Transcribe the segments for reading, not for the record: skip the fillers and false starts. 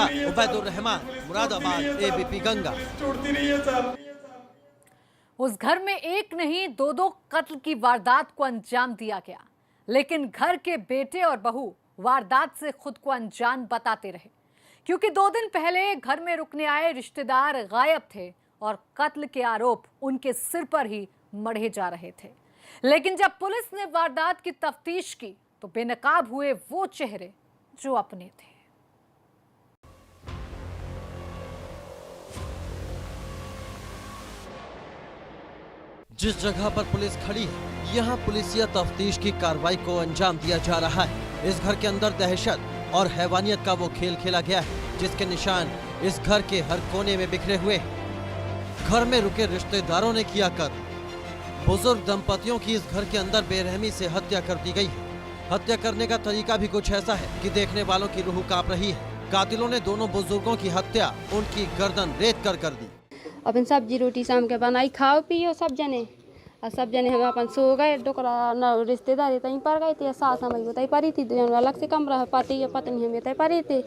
संवाददाता उबैदुर रहमान, मुरादाबाद, एबीपी गंगा। उस घर में एक नहीं दो कत्ल की वारदात को अंजाम दिया गया, लेकिन घर के बेटे और बहू वारदात से खुद को अनजान बताते रहे, क्योंकि 2 दिन पहले घर में रुकने आए रिश्तेदार गायब थे और कत्ल के आरोप उनके सिर पर ही मढ़े जा रहे थे। लेकिन जब पुलिस ने वारदात की तफ्तीश की तो बेनकाब हुए वो चेहरे जो अपने थे। जिस जगह पर पुलिस खड़ी है, यहाँ पुलिसिया तफ्तीश की कार्रवाई को अंजाम दिया जा रहा है। इस घर के अंदर दहशत और हैवानियत का वो खेल खेला गया है, जिसके निशान इस घर के हर कोने में बिखरे हुए हैं। घर में रुके रिश्तेदारों ने किया कत्ल। बुजुर्ग दंपतियों की इस घर के अंदर बेरहमी से हत्या कर दी गई है। हत्या करने का तरीका भी कुछ ऐसा है कि देखने वालों की रूह कांप रही है। कातिलों ने दोनों बुजुर्गों की हत्या उनकी गर्दन रेत कर दी। अपन सब्जी रोटी शाम के बनाई, खाओ पियो सब जने, और सब जने हम अपन सो गए। डोकरा न रिश्तेदार तहीं पर गए थे, सास हमारी बताई परी थी, अलग से कमरा पति पत्नी हमें तय परी थे।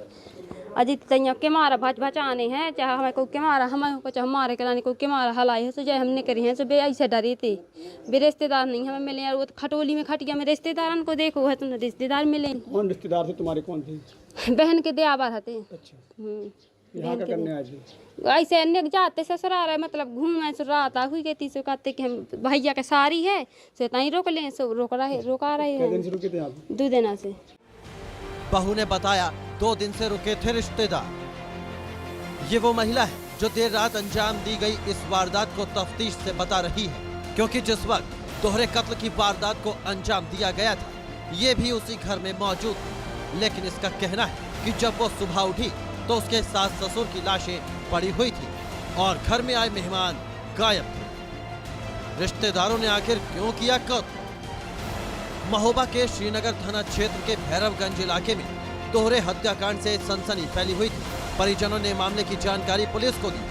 अजित तैया के मारा भचाने हैं, चाहे हमें को के मारा हमें को चाहे हमारे कराने को के मारा हलाई है, सो जय हमने करी है, सो बे ऐसे डरे थे। बे रिश्तेदार नहीं हमें मिले यार, वो तो खटोली में खटिया में रिश्तेदारन को देखो है, तुमने रिश्तेदार मिले। कौन रिश्तेदार थे तुम्हारे, कौन थे? बहन के देआबा थे। अच्छा, यहाँ क्या करने आए थे? ऐसे अन्य जाते ससुराल है, मतलब घूम ऐसे रात हुई गई सो कहते कि हम भैया के सारी है, सो तहीं रोक लें, सो रोका रहे हैं। 2 दिन से। बहू ने बताया 2 दिन से रुके थे रिश्तेदार। ये वो महिला है जो देर रात अंजाम दी गई इस वारदात को तफ्तीश से बता रही है, क्योंकि जिस वक्त दोहरे कत्ल की वारदात को अंजाम दिया गया था, ये भी उसी घर में मौजूद थी। लेकिन इसका कहना है कि जब वो सुबह उठी तो उसके सास ससुर की लाशें पड़ी हुई थी और घर में आए मेहमान गायब थे। रिश्तेदारों ने आखिर क्यों किया कत्ल? महोबा के श्रीनगर थाना क्षेत्र के भैरवगंज इलाके में दोहरे हत्याकांड से सनसनी फैली हुई थी। परिजनों ने मामले की जानकारी पुलिस को दी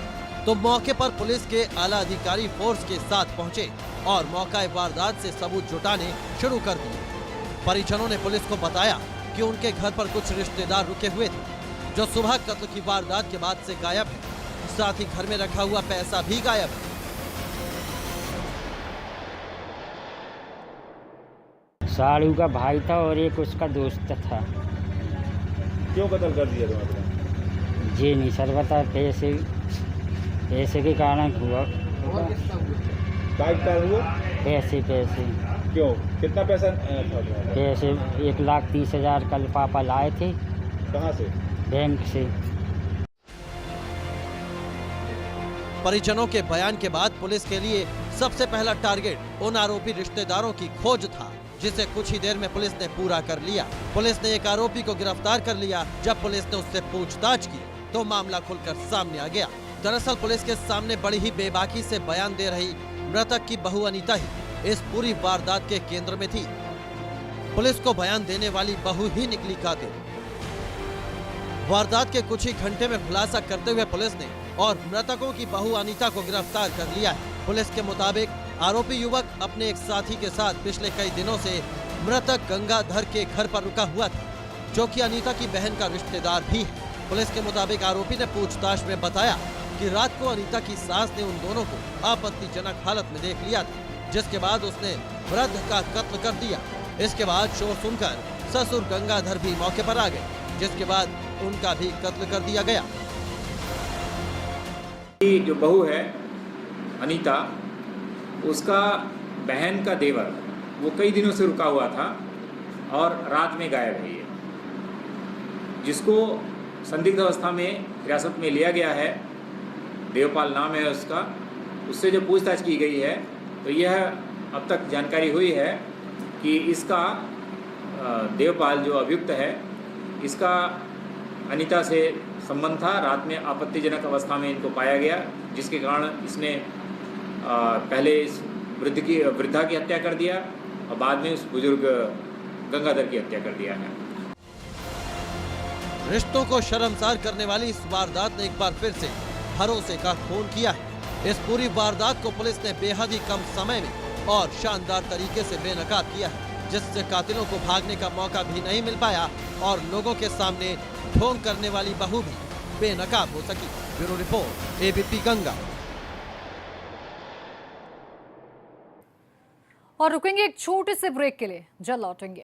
तो मौके पर पुलिस के आला अधिकारी फोर्स के साथ पहुंचे और मौका वारदात से सबूत जुटाने शुरू कर दिए। परिजनों ने पुलिस को बताया कि उनके घर पर कुछ रिश्तेदार रुके हुए थे जो सुबह कत्ल की वारदात के बाद से गायब है। साथ ही घर में रखा हुआ पैसा भी गायब है। साड़ू का भाई था और एक उसका दोस्त था। क्यों कत्ल कर दिया तुम्हारे? जी नहीं सर बता, पैसे के कारण हुआ। हुआ? पैसे क्यों? कितना पैसा था? पैसे 1,30,000 कल पापा लाए थे। कहाँ से? बैंक से। परिजनों के बयान के बाद पुलिस के लिए सबसे पहला टारगेट उन आरोपी रिश्तेदारों की खोज था, जिसे कुछ ही देर में पुलिस ने पूरा कर लिया। पुलिस ने एक आरोपी को गिरफ्तार कर लिया। जब पुलिस ने उससे पूछताछ की तो मामला खुलकर सामने आ गया। दरअसल पुलिस के सामने बड़ी ही बेबाकी से बयान दे रही मृतक की बहू अनीता ही इस पूरी वारदात के केंद्र में थी। पुलिस को बयान देने वाली बहू ही निकली कातिल। वारदात के कुछ ही घंटे में खुलासा करते हुए पुलिस ने और मृतकों की बहू अनीता को गिरफ्तार कर लिया है। पुलिस के मुताबिक आरोपी युवक अपने एक साथी के साथ पिछले कई दिनों से मृतक गंगाधर के घर पर रुका हुआ था, जो कि अनीता की बहन का रिश्तेदार भी है। पुलिस के मुताबिक आरोपी ने पूछताछ में बताया कि रात को अनीता की सास ने उन दोनों को आपत्तिजनक हालत में देख लिया था, जिसके बाद उसने वृद्ध का कत्ल कर दिया। इसके बाद शोर सुनकर ससुर गंगाधर भी मौके पर आ गए, जिसके बाद उनका भी कत्ल कर दिया गया। जो बहू है अनीता, उसका बहन का देवर वो कई दिनों से रुका हुआ था और रात में गायब है ये, जिसको संदिग्ध अवस्था में हिरासत में लिया गया है। देवपाल नाम है उसका। उससे जो पूछताछ की गई है तो यह अब तक जानकारी हुई है कि इसका देवपाल जो अभियुक्त है, इसका अनीता से संबंध था। रात में आपत्तिजनक अवस्था में इनको पाया गया, जिसके कारण इसने पहले इस वृद्धा की हत्या कर दिया और बाद में उस बुजुर्ग गंगाधर की हत्या कर दिया है। रिश्तों को शर्मसार करने वाली इस वारदात ने एक बार फिर से भरोसे का खून किया है। इस पूरी वारदात को पुलिस ने बेहद ही कम समय में और शानदार तरीके से बेनकाब किया है, जिससे कातिलों को भागने का मौका भी नहीं मिल पाया और लोगों के सामने ढोंग करने वाली बहू भी बेनकाब हो सकी। Bureau report, ABP Ganga. और रुकेंगे एक छोटे से ब्रेक के लिए, जल्द लौटेंगे।